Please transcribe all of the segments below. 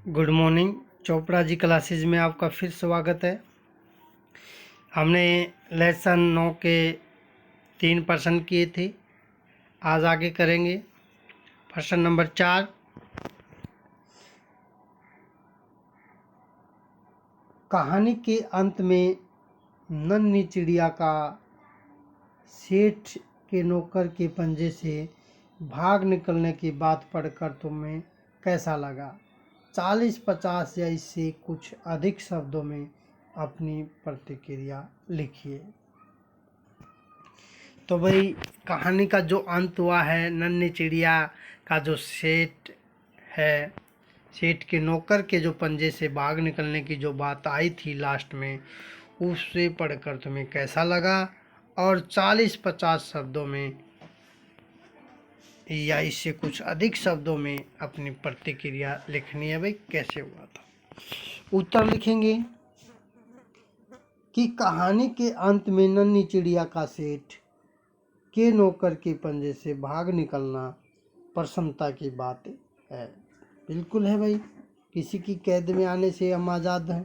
Good morning. Chopra ji classes में आपका फिर स्वागत है। हमने लेसन 9 के 3 प्रश्न किए थे, आज आगे करेंगे। प्रश्न नंबर 4, कहानी के अंत में नन्ही चिड़िया का सेठ के नौकर के पंजे से भाग निकलने की बात पढ़कर तुम्हें कैसा लगा? 40, 50 या इससे कुछ अधिक शब्दों में अपनी प्रतिक्रिया लिखिए। तो भाई, कहानी का जो अंत हुआ है, नन्ही चिड़िया का जो सेठ है, सेठ के नौकर के जो पंजे से भाग निकलने की जो बात आई थी लास्ट में, उससे पढ़कर तुम्हें कैसा लगा? और 40-50 शब्दों में या इससे कुछ अधिक शब्दों में अपनी प्रतिक्रिया लिखनी है। भाई, कैसे हुआ था? उत्तर लिखेंगे कि कहानी के अंत में नन्ही चिड़िया का सेठ के नौकर के पंजे से भाग निकलना प्रसन्नता की बात है। बिल्कुल है भाई, किसी की कैद में आने से हम आज़ाद हैं।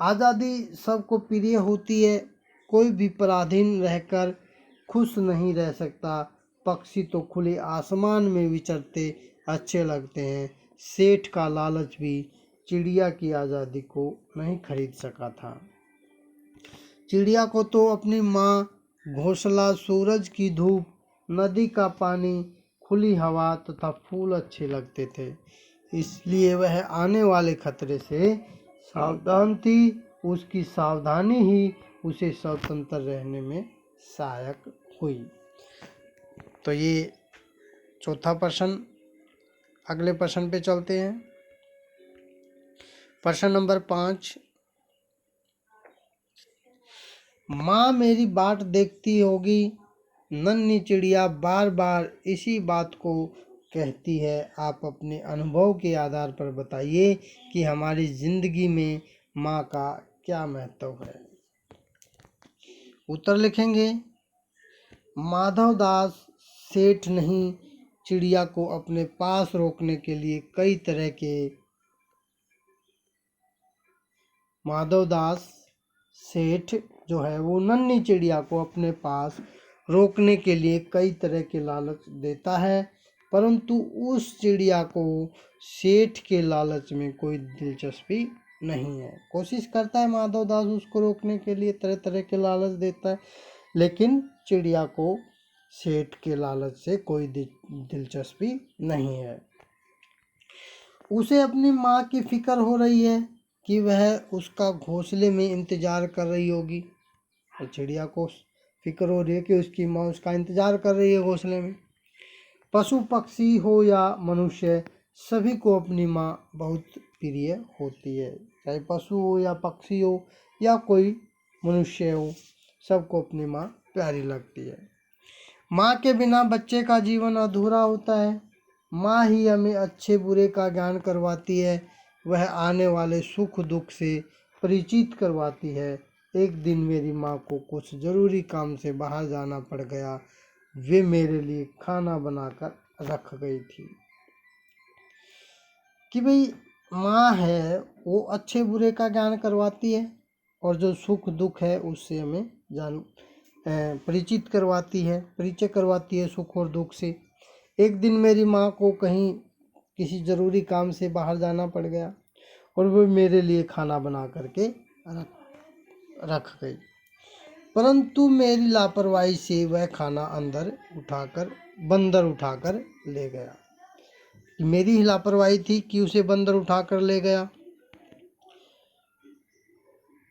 आज़ादी सबको प्रिय होती है, कोई भी पराधीन रहकर खुश नहीं रह सकता। पक्षी तो खुले आसमान में विचरते अच्छे लगते हैं। सेठ का लालच भी चिड़िया की आज़ादी को नहीं खरीद सका था। चिड़िया को तो अपनी माँ, घोंसला, सूरज की धूप, नदी का पानी, खुली हवा तथा फूल अच्छे लगते थे, इसलिए वह आने वाले खतरे से सावधान थी। उसकी सावधानी ही उसे स्वतंत्र रहने में सहायक हुई। तो ये चौथा प्रश्न। अगले प्रश्न पे चलते हैं। प्रश्न नंबर 5, माँ मेरी बाट देखती होगी। नन्ही चिड़िया बार बार इसी बात को कहती है। आप अपने अनुभव के आधार पर बताइए कि हमारी जिंदगी में माँ का क्या महत्व है। उत्तर लिखेंगे, माधवदास सेठ नहीं चिड़िया को अपने पास रोकने के लिए कई तरह के माधवदास सेठ जो है वो नन्ही चिड़िया को अपने पास रोकने के लिए कई तरह के लालच देता है, परंतु उस चिड़िया को सेठ के लालच में कोई दिलचस्पी नहीं है। कोशिश करता है माधवदास उसको रोकने के लिए, तरह तरह के लालच देता है, लेकिन चिड़िया को सेठ के लालच से कोई दिलचस्पी नहीं है। उसे अपनी माँ की फिक्र हो रही है कि वह उसका घोंसले में इंतजार कर रही होगी। और चिड़िया को फिक्र हो रही है कि उसकी माँ उसका इंतजार कर रही है घोंसले में। पशु पक्षी हो या मनुष्य, सभी को अपनी माँ बहुत प्रिय होती है। चाहे पशु हो या पक्षी हो या कोई मनुष्य हो, सबको अपनी माँ प्यारी लगती है। माँ के बिना बच्चे का जीवन अधूरा होता है। माँ ही हमें अच्छे बुरे का ज्ञान करवाती है। वह आने वाले सुख दुख से परिचित करवाती है। एक दिन मेरी माँ को कुछ ज़रूरी काम से बाहर जाना पड़ गया। वे मेरे लिए खाना बनाकर रख गई थी। कि भाई, माँ है वो अच्छे बुरे का ज्ञान करवाती है और जो सुख दुख है उससे हमें परिचित करवाती है, परिचय करवाती है सुख और दुख से। एक दिन मेरी माँ को कहीं किसी ज़रूरी काम से बाहर जाना पड़ गया और वो मेरे लिए खाना बना करके रख गई, परंतु मेरी लापरवाही से वह खाना बंदर उठाकर ले गया। मेरी ही लापरवाही थी कि उसे बंदर उठाकर ले गया।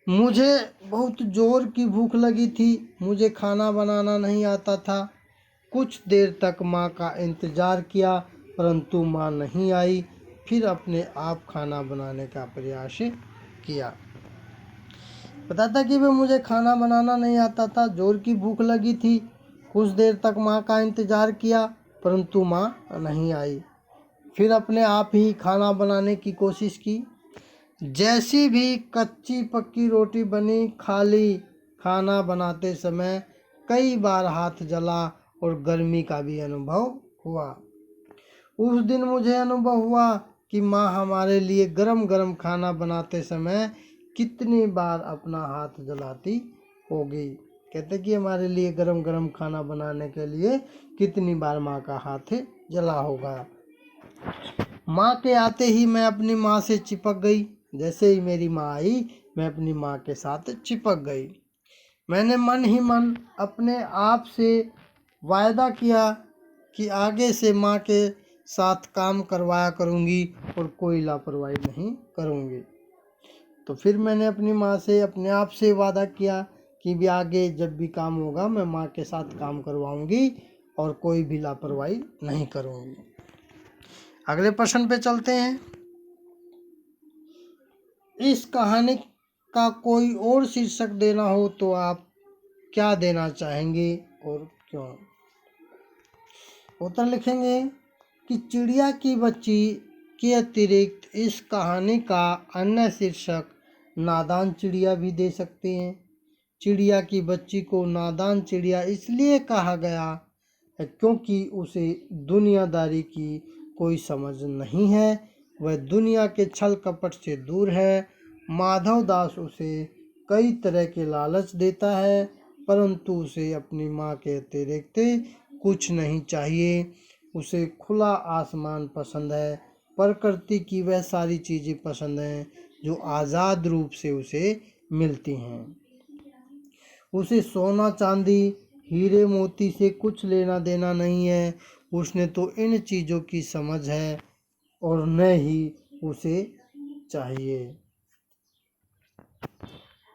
मुझे बहुत जोर की भूख लगी थी। मुझे खाना बनाना नहीं आता था। कुछ देर तक माँ का इंतज़ार किया, परंतु माँ नहीं आई। फिर अपने आप खाना बनाने का प्रयास किया। पता था कि मुझे खाना बनाना नहीं आता था, जोर की भूख लगी थी। कुछ देर तक माँ का इंतज़ार किया, परंतु माँ नहीं आई। फिर अपने आप ही खाना बनाने की कोशिश की। जैसी भी कच्ची पक्की रोटी बनी, खाली खाना बनाते समय कई बार हाथ जला और गर्मी का भी अनुभव हुआ। उस दिन मुझे अनुभव हुआ कि माँ हमारे लिए गरम गरम खाना बनाते समय कितनी बार अपना हाथ जलाती होगी। कहते कि हमारे लिए गरम गरम खाना बनाने के लिए कितनी बार माँ का हाथ जला होगा। माँ के आते ही मैं अपनी माँ से चिपक गई। जैसे ही मेरी माँ आई मैं अपनी माँ के साथ चिपक गई। मैंने मन ही मन अपने आप से वायदा किया कि आगे से माँ के साथ काम करवाया करूँगी और कोई लापरवाही नहीं करूँगी। तो फिर मैंने अपनी माँ से अपने आप से वादा किया कि भी आगे जब भी काम होगा मैं माँ के साथ काम करवाऊँगी और कोई भी लापरवाही नहीं करूँगी। अगले प्रश्न पे चलते हैं। इस कहानी का कोई और शीर्षक देना हो तो आप क्या देना चाहेंगे और क्यों? उत्तर लिखेंगे कि चिड़िया की बच्ची के अतिरिक्त इस कहानी का अन्य शीर्षक नादान चिड़िया भी दे सकते हैं। चिड़िया की बच्ची को नादान चिड़िया इसलिए कहा गया है क्योंकि उसे दुनियादारी की कोई समझ नहीं है। वह दुनिया के छल कपट से दूर है। माधव दास उसे कई तरह के लालच देता है परंतु उसे अपनी माँ के अतिरिक्त कुछ नहीं चाहिए। उसे खुला आसमान पसंद है, प्रकृति की वह सारी चीज़ें पसंद हैं जो आज़ाद रूप से उसे मिलती हैं। उसे सोना चांदी हीरे मोती से कुछ लेना देना नहीं है। उसने तो इन चीज़ों की समझ है और न ही उसे चाहिए।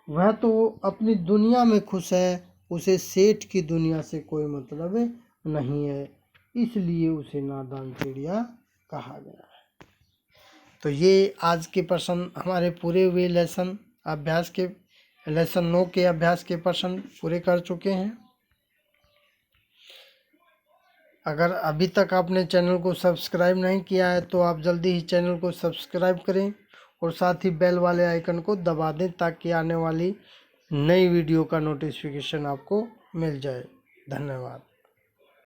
वह तो अपनी दुनिया में खुश है। उसे सेठ की दुनिया से कोई मतलब नहीं है, इसलिए उसे नादान चिड़िया कहा गया है। तो ये आज के प्रश्न हमारे पूरे हुए लेसन 9 के अभ्यास के प्रश्न पूरे कर चुके हैं। अगर अभी तक आपने चैनल को सब्सक्राइब नहीं किया है तो आप जल्दी ही चैनल को सब्सक्राइब करें और साथ ही बेल वाले आइकन को दबा दें ताकि आने वाली नई वीडियो का नोटिफिकेशन आपको मिल जाए। धन्यवाद।